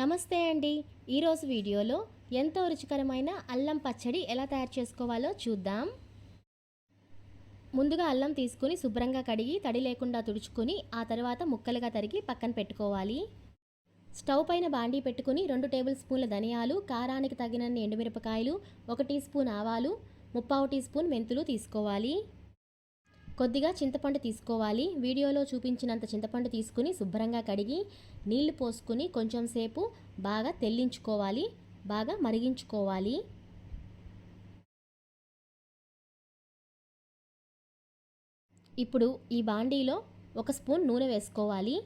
నమస్తే అండి. ఈరోజు వీడియోలో ఎంతో రుచికరమైన అల్లం పచ్చడి ఎలా తయారు చేసుకోవాలో చూద్దాం. ముందుగా అల్లం తీసుకుని శుభ్రంగా కడిగి తడి లేకుండా తుడుచుకొని ఆ తర్వాత ముక్కలుగా తరిగి పక్కన పెట్టుకోవాలి. స్టవ్ పైన బాండీ పెట్టుకుని 2 టేబుల్ స్పూన్ల ధనియాలు, కారానికి తగినన్ని ఎండుమిరపకాయలు, 1 టీ స్పూన్ ఆవాలు, 3/4 టీ స్పూన్ మెంతులు తీసుకోవాలి. కొద్దిగా చింతపండు తీసుకోవాలి. వీడియోలో చూపించినంత చింతపండు తీసుకుని శుభ్రంగా కడిగి నీళ్లు పోసుకుని కొంచెం సేపు బాగా తెల్లించుకోవాలి, బాగా మరిగించుకోవాలి. ఇప్పుడు ఈ బాండీలో 1 స్పూన్ నూనె వేసుకోవాలి.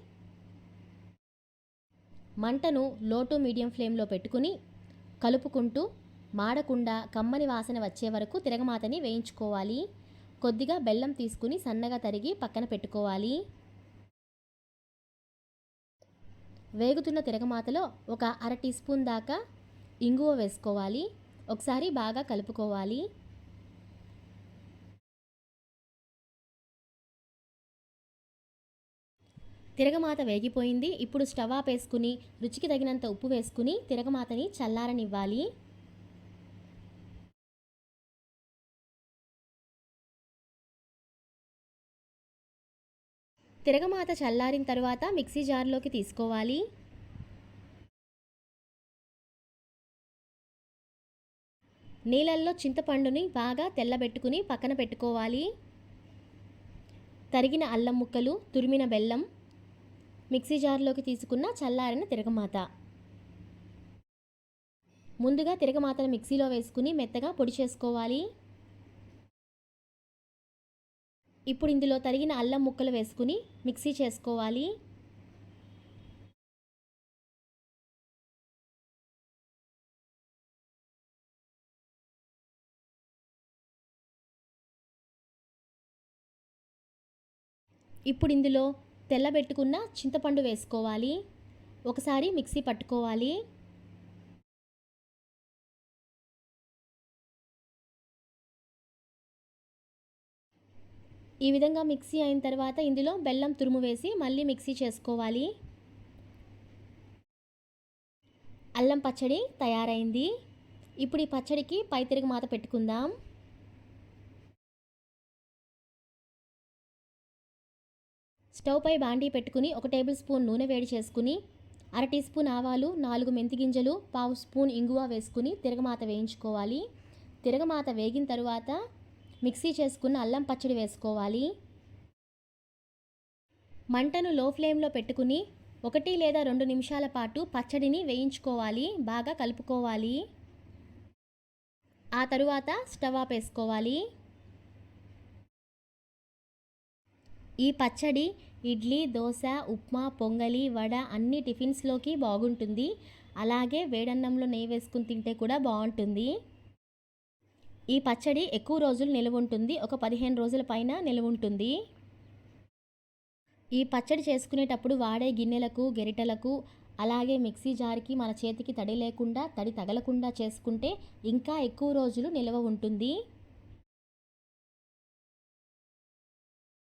మంటను లో టు మీడియం ఫ్లేమ్లో పెట్టుకుని కలుపుకుంటూ మాడకుండా కమ్మని వాసన వచ్చే వరకు తిరగమాతని వేయించుకోవాలి. కొద్దిగా బెల్లం తీసుకుని సన్నగా తరిగి పక్కన పెట్టుకోవాలి. వేగుతున్న తిరగమాతలో ఒక 1/2 టీ స్పూన్ దాకా ఇంగువ వేసుకోవాలి. ఒకసారి బాగా కలుపుకోవాలి. తిరగమాత వేగిపోయింది. ఇప్పుడు స్టవ్ ఆపేసుకుని రుచికి తగినంత ఉప్పు వేసుకుని తిరగమాతని చల్లారనివ్వాలి. తిరగమాత చల్లారిన తర్వాత మిక్సీ జార్లోకి తీసుకోవాలి. నీళ్ళల్లో చింతపండుని బాగా తెల్లబెట్టుకుని పక్కన పెట్టుకోవాలి. తరిగిన అల్లం ముక్కలు, తురిమిన బెల్లం, మిక్సీ జార్లోకి తీసుకున్న చల్లారిన తిరగమాత. ముందుగా తిరగమాతను మిక్సీలో వేసుకుని మెత్తగా పొడి చేసుకోవాలి. ఇప్పుడు ఇందులో తరిగిన అల్లం ముక్కలు వేసుకుని మిక్సీ చేసుకోవాలి. ఇప్పుడు ఇందులో తెల్లబెట్టుకున్న చింతపండు వేసుకోవాలి. ఒకసారి మిక్సీ పట్టుకోవాలి. ఈ విధంగా మిక్సీ అయిన తర్వాత ఇందులో బెల్లం తురుము వేసి మళ్ళీ మిక్సీ చేసుకోవాలి. అల్లం పచ్చడి తయారైంది. ఇప్పుడు ఈ పచ్చడికి పై తిరగమాత పెట్టుకుందాం. స్టవ్ పై బాండీ పెట్టుకుని 1 టేబుల్ స్పూన్ నూనె వేడి చేసుకుని 1/2 టీ స్పూన్ ఆవాలు, 4 మెంతి గింజలు, 1/2 స్పూన్ ఇంగువ వేసుకుని తిరగమాత వేయించుకోవాలి. తిరగమాత వేగిన తర్వాత మిక్సీ చేసుకున్న అల్లం పచ్చడి వేసుకోవాలి. మంటను లో ఫ్లేమ్లో పెట్టుకుని 1 లేదా 2 నిమిషాల పాటు పచ్చడిని వేయించుకోవాలి. బాగా కలుపుకోవాలి. ఆ తరువాత స్టవ్ ఆపేసుకోవాలి. ఈ పచ్చడి ఇడ్లీ, దోశ, ఉప్మా, పొంగలి, వడ అన్ని టిఫిన్స్లోకి బాగుంటుంది. అలాగే వేడన్నంలో నెయ్యి వేసుకుని తింటే కూడా బాగుంటుంది. ఈ పచ్చడి ఎక్కువ రోజులు నిల్వ ఉంటుంది. ఒక 15 రోజుల పైన నిల్వ ఉంటుంది. ఈ పచ్చడి చేసుకునేటప్పుడు వాడే గిన్నెలకు, గెరిటలకు, అలాగే మిక్సీ జార్కి మన చేతికి తడి లేకుండా, తడి తగలకుండా చేసుకుంటే ఇంకా ఎక్కువ రోజులు నిల్వ ఉంటుంది.